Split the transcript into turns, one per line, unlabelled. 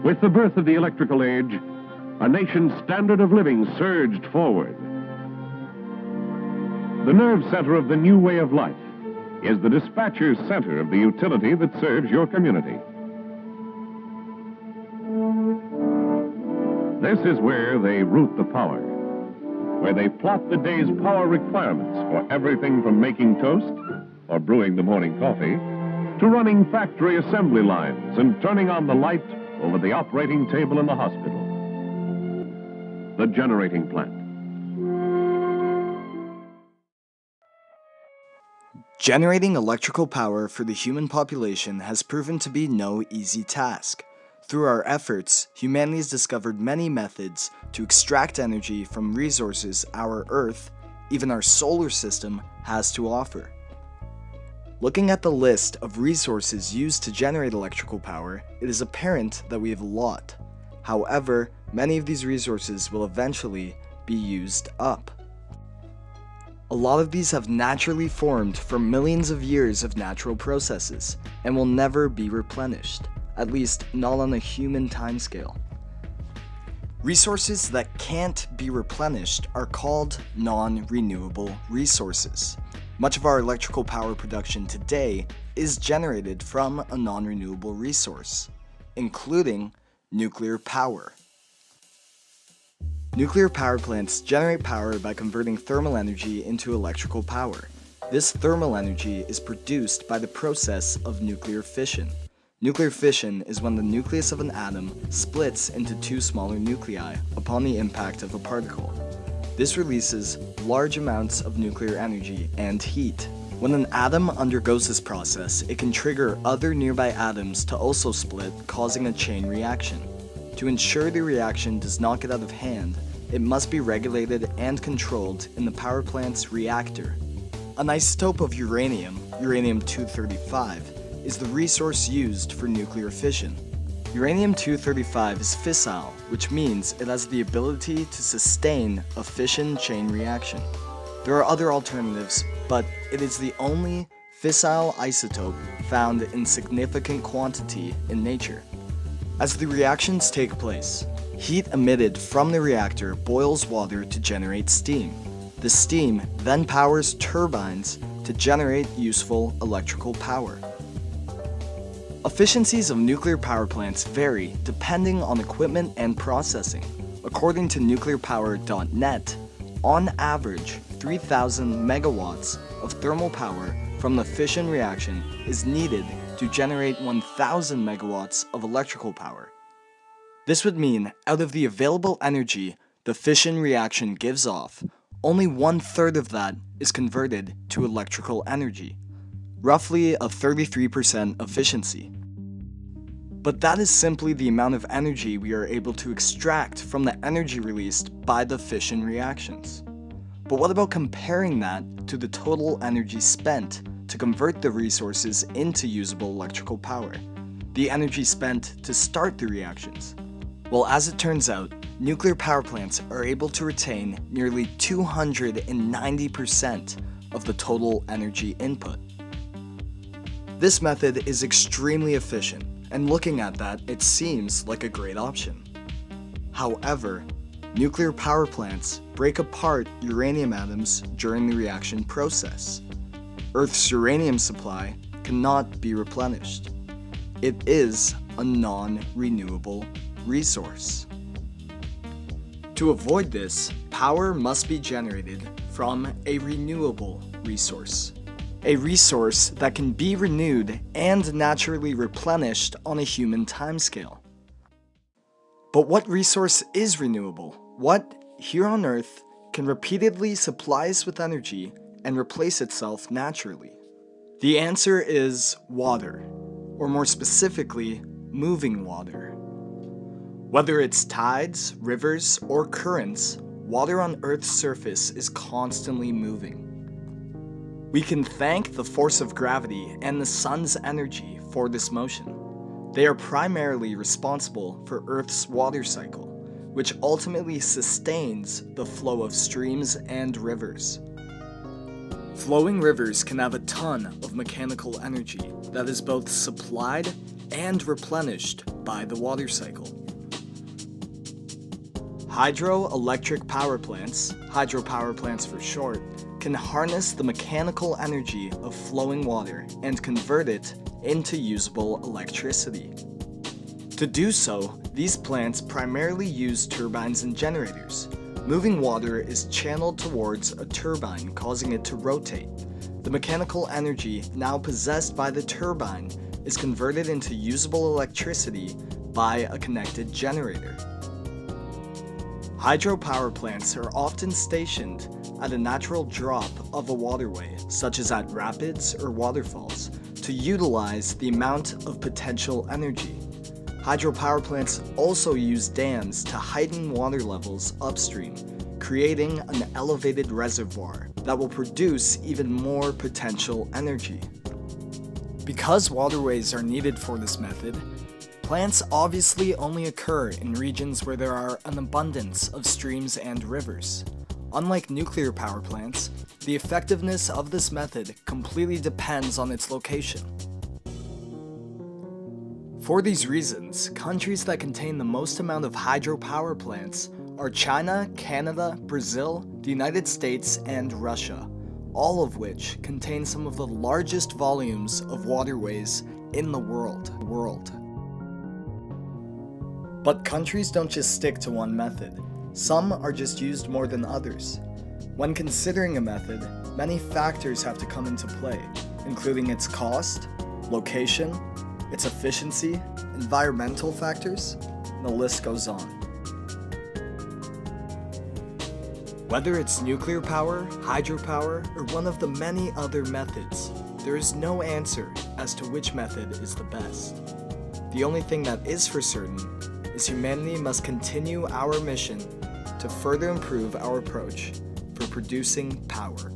With the birth of the electrical age, a nation's standard of living surged forward. The nerve center of the new way of life is the dispatcher's center of the utility that serves your community. This is where they route the power, where they plot the day's power requirements for everything from making toast or brewing the morning coffee to running factory assembly lines and turning on the light over the operating table in the hospital. The generating plant.
Generating electrical power for the human population has proven to be no easy task. Through our efforts, humanity has discovered many methods to extract energy from resources our Earth, even our solar system, has to offer. Looking at the list of resources used to generate electrical power, it is apparent that we have a lot. However, many of these resources will eventually be used up. A lot of these have naturally formed from millions of years of natural processes and will never be replenished, at least not on a human timescale. Resources that can't be replenished are called non-renewable resources. Much of our electrical power production today is generated from a non-renewable resource, including nuclear power. Nuclear power plants generate power by converting thermal energy into electrical power. This thermal energy is produced by the process of nuclear fission. Nuclear fission is when the nucleus of an atom splits into two smaller nuclei upon the impact of a particle. This releases large amounts of nuclear energy and heat. When an atom undergoes this process, it can trigger other nearby atoms to also split, causing a chain reaction. To ensure the reaction does not get out of hand, it must be regulated and controlled in the power plant's reactor. An isotope of uranium, uranium-235, is the resource used for nuclear fission. Uranium-235 is fissile, which means it has the ability to sustain a fission chain reaction. There are other alternatives, but it is the only fissile isotope found in significant quantity in nature. As the reactions take place, heat emitted from the reactor boils water to generate steam. The steam then powers turbines to generate useful electrical power. Efficiencies of nuclear power plants vary depending on equipment and processing. According to nuclearpower.net, on average, 3,000 megawatts of thermal power from the fission reaction is needed to generate 1,000 megawatts of electrical power. This would mean, out of the available energy the fission reaction gives off, only 1/3 of that is converted to electrical energy, roughly a 33% efficiency. But that is simply the amount of energy we are able to extract from the energy released by the fission reactions. But what about comparing that to the total energy spent to convert the resources into usable electrical power, the energy spent to start the reactions? Well, as it turns out, nuclear power plants are able to retain nearly 290% of the total energy input. This method is extremely efficient, and looking at that, it seems like a great option. However, nuclear power plants break apart uranium atoms during the reaction process. Earth's uranium supply cannot be replenished. It is a non-renewable resource. To avoid this, power must be generated from a renewable resource. A resource that can be renewed and naturally replenished on a human timescale. But what resource is renewable? What, here on Earth, can repeatedly supply us with energy and replace itself naturally? The answer is water, or more specifically, moving water. Whether it's tides, rivers, or currents, water on Earth's surface is constantly moving. We can thank the force of gravity and the sun's energy for this motion. They are primarily responsible for Earth's water cycle, which ultimately sustains the flow of streams and rivers. Flowing rivers can have a ton of mechanical energy that is both supplied and replenished by the water cycle. Hydroelectric power plants, hydropower plants for short, can harness the mechanical energy of flowing water and convert it into usable electricity. To do so, these plants primarily use turbines and generators. Moving water is channeled towards a turbine, causing it to rotate. The mechanical energy now possessed by the turbine is converted into usable electricity by a connected generator. Hydropower plants are often stationed at a natural drop of a waterway, such as at rapids or waterfalls, to utilize the amount of potential energy. Hydropower plants also use dams to heighten water levels upstream, creating an elevated reservoir that will produce even more potential energy. Because waterways are needed for this method, plants obviously only occur in regions where there are an abundance of streams and rivers. Unlike nuclear power plants, the effectiveness of this method completely depends on its location. For these reasons, countries that contain the most amount of hydropower plants are China, Canada, Brazil, the United States, and Russia, all of which contain some of the largest volumes of waterways in the world. But countries don't just stick to one method. Some are just used more than others. When considering a method, many factors have to come into play, including its cost, location, its efficiency, environmental factors, and the list goes on. Whether it's nuclear power, hydropower, or one of the many other methods, there is no answer as to which method is the best. The only thing that is for certain is humanity must continue our mission to further improve our approach for producing power.